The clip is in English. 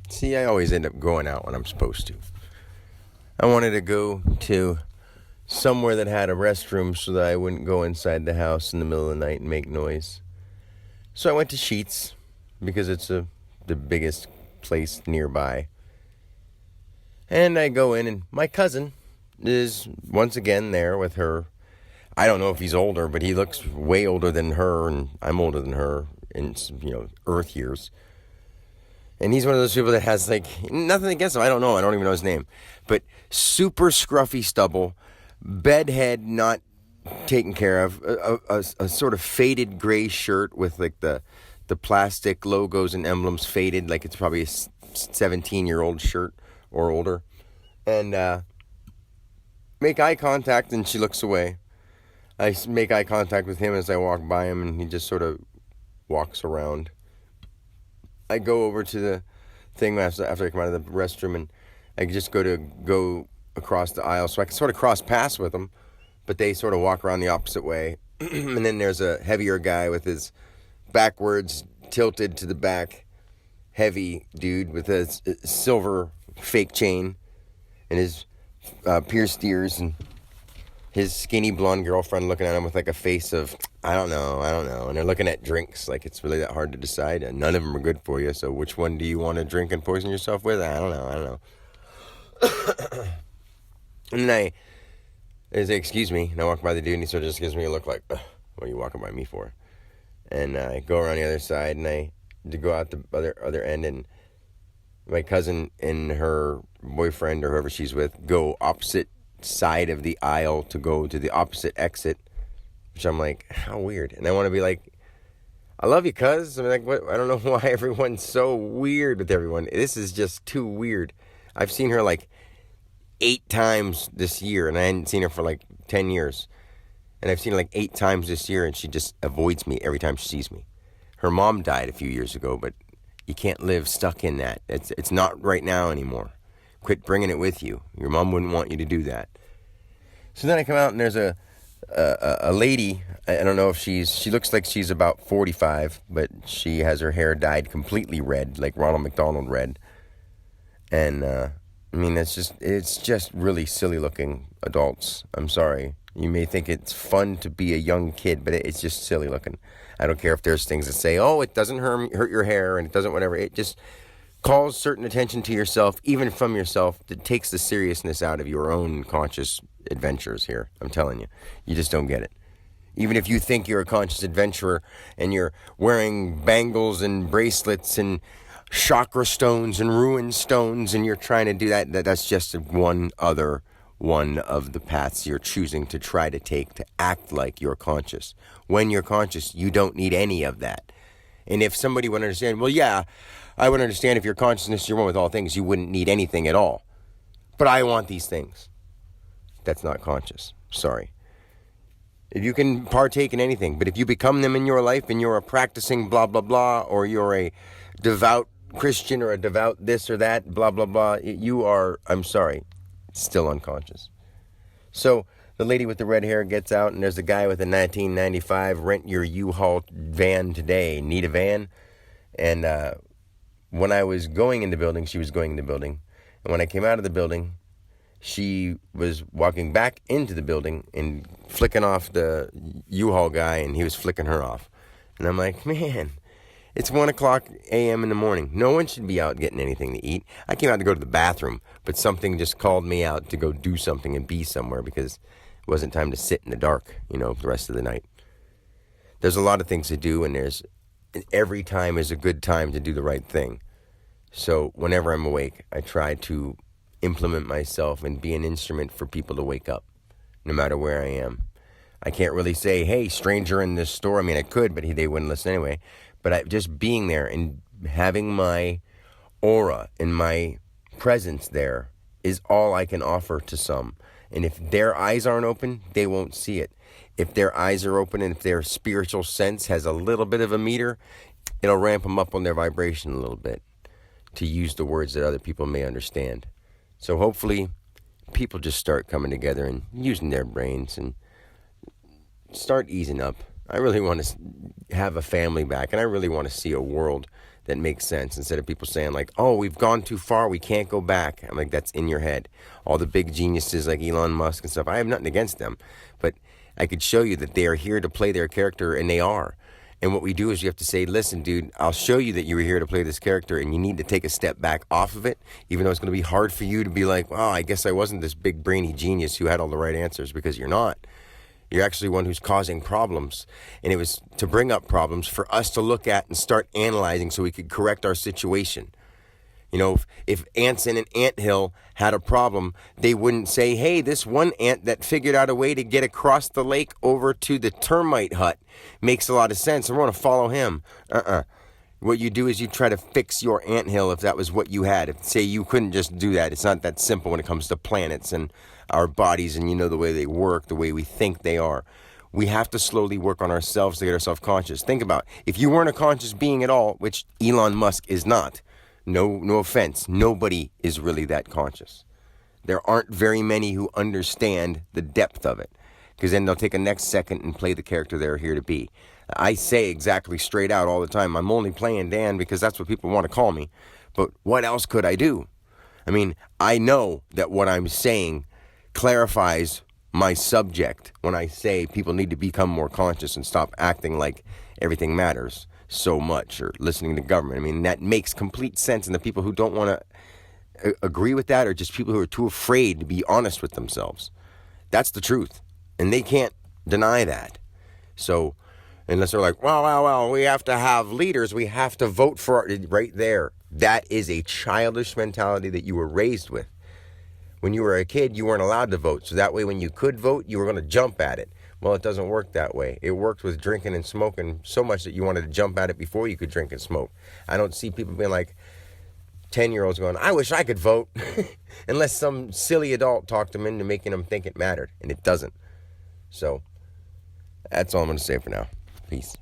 See, I always end up going out when I'm supposed to. I wanted to go to somewhere that had a restroom so that I wouldn't go inside the house in the middle of the night and make noise. So I went to Sheetz because it's the biggest place nearby. And I go in, and my cousin is once again there with her. I don't know if he's older, but he looks way older than her, and I'm older than her in, Earth years. And he's one of those people that has, nothing against him. I don't know. I don't even know his name. But super scruffy stubble, bedhead not taken care of, a sort of faded gray shirt with, the plastic logos and emblems faded, like it's probably a 17-year-old shirt or older. And make eye contact, and she looks away. I make eye contact with him as I walk by him, and he just sort of walks around. I go over to the thing after I come out of the restroom, and I just go across the aisle so I can sort of cross paths with them, but they sort of walk around the opposite way. And then there's a heavier guy with his backwards tilted to the back, heavy dude with a silver fake chain and his pierced ears, and his skinny blonde girlfriend looking at him with a face of, I don't know. And they're looking at drinks like it's really that hard to decide. And none of them are good for you. So which one do you want to drink and poison yourself with? I don't know. And I say, excuse me. And I walk by the dude, and he sort of just gives me a look like, what are you walking by me for? And I go around the other side, and I go out the other end, and my cousin and her boyfriend or whoever she's with go opposite side of the aisle to go to the opposite exit, which I'm like, how weird. And I want to be like, I love you, cuz. What? I don't know why everyone's so weird with everyone. This is just too weird. I've seen her 8 times this year, and I hadn't seen her for 10 years. And I've seen her 8 times this year, and she just avoids me every time she sees me. Her mom died a few years ago, but you can't live stuck in that. It's not right now anymore. Quit bringing it with you. Your mom wouldn't want you to do that. So then I come out, and there's a lady. I don't know if she looks like she's about 45, but she has her hair dyed completely red, like Ronald McDonald red. And it's just really silly looking adults. I'm sorry. You may think it's fun to be a young kid, but it's just silly looking. I don't care if there's things that say, oh, it doesn't hurt your hair, and it doesn't whatever. It just calls certain attention to yourself, even from yourself, that takes the seriousness out of your own conscious adventures here. I'm telling you. You just don't get it. Even if you think you're a conscious adventurer and you're wearing bangles and bracelets and chakra stones and ruin stones and you're trying to do that's just one of the paths you're choosing to try to take to act like you're conscious. When you're conscious, you don't need any of that. And if somebody would understand, well, yeah, I would understand if your consciousness, you're one with all things, you wouldn't need anything at all. But I want these things. That's not conscious. Sorry. If you can partake in anything, but if you become them in your life and you're a practicing blah, blah, blah, or you're a devout Christian or a devout this or that, blah, blah, blah, you are, I'm sorry, still unconscious. So the lady with the red hair gets out, and there's a guy with a 1995 rent your U-Haul van today. Need a van? And when I was going in the building, she was going in the building. And when I came out of the building, she was walking back into the building and flicking off the U-Haul guy, and he was flicking her off. And I'm like, man, it's 1 o'clock a.m. in the morning. No one should be out getting anything to eat. I came out to go to the bathroom, but something just called me out to go do something and be somewhere because it wasn't time to sit in the dark, the rest of the night. There's a lot of things to do, and every time is a good time to do the right thing. So whenever I'm awake, I try to implement myself and be an instrument for people to wake up, no matter where I am. I can't really say, hey, stranger in this store. I mean, I could, but they wouldn't listen anyway. But just being there and having my aura and my presence there is all I can offer to some. And if their eyes aren't open, they won't see it. If their eyes are open and if their spiritual sense has a little bit of a meter, it'll ramp them up on their vibration a little bit to use the words that other people may understand. So hopefully people just start coming together and using their brains and start easing up. I really want to have a family back, and I really want to see a world that makes sense, instead of people saying like, oh, we've gone too far, we can't go back. I'm like, that's in your head. All the big geniuses like Elon Musk and stuff, I have nothing against them, but I could show you that they are here to play their character, and they are. And what we do is you have to say, listen, dude, I'll show you that you were here to play this character, and you need to take a step back off of it, even though it's going to be hard for you to be like, well, I guess I wasn't this big brainy genius who had all the right answers, because you're not. You're actually one who's causing problems. And it was to bring up problems for us to look at and start analyzing so we could correct our situation. You know, if ants in an anthill had a problem, they wouldn't say, hey, this one ant that figured out a way to get across the lake over to the termite hut makes a lot of sense, and we're going to follow him. What you do is you try to fix your anthill if that was what you had. If, say, you couldn't just do that. It's not that simple when it comes to planets and our bodies, and you know the way they work, the way we think they are. We have to slowly work on ourselves to get ourselves conscious. Think about it. If you weren't a conscious being at all, which Elon Musk is not, no offense, nobody is really that conscious. There aren't very many who understand the depth of it, because then they'll take a next second and play the character they're here to be. I say exactly straight out all the time, I'm only playing Dan because that's what people want to call me. But what else could I do? I mean, I know that what I'm saying clarifies my subject when I say people need to become more conscious and stop acting like everything matters so much, or listening to government. I mean, that makes complete sense. And the people who don't want to agree with that are just people who are too afraid to be honest with themselves. That's the truth. And they can't deny that. So unless they're like, well, we have to have leaders, we have to vote for it, right there. That is a childish mentality that you were raised with. When you were a kid, you weren't allowed to vote. So that way, when you could vote, you were going to jump at it. Well, it doesn't work that way. It works with drinking and smoking so much that you wanted to jump at it before you could drink and smoke. I don't see people being like 10-year-olds going, I wish I could vote, unless some silly adult talked them into making them think it mattered, and it doesn't. So that's all I'm going to say for now. Peace.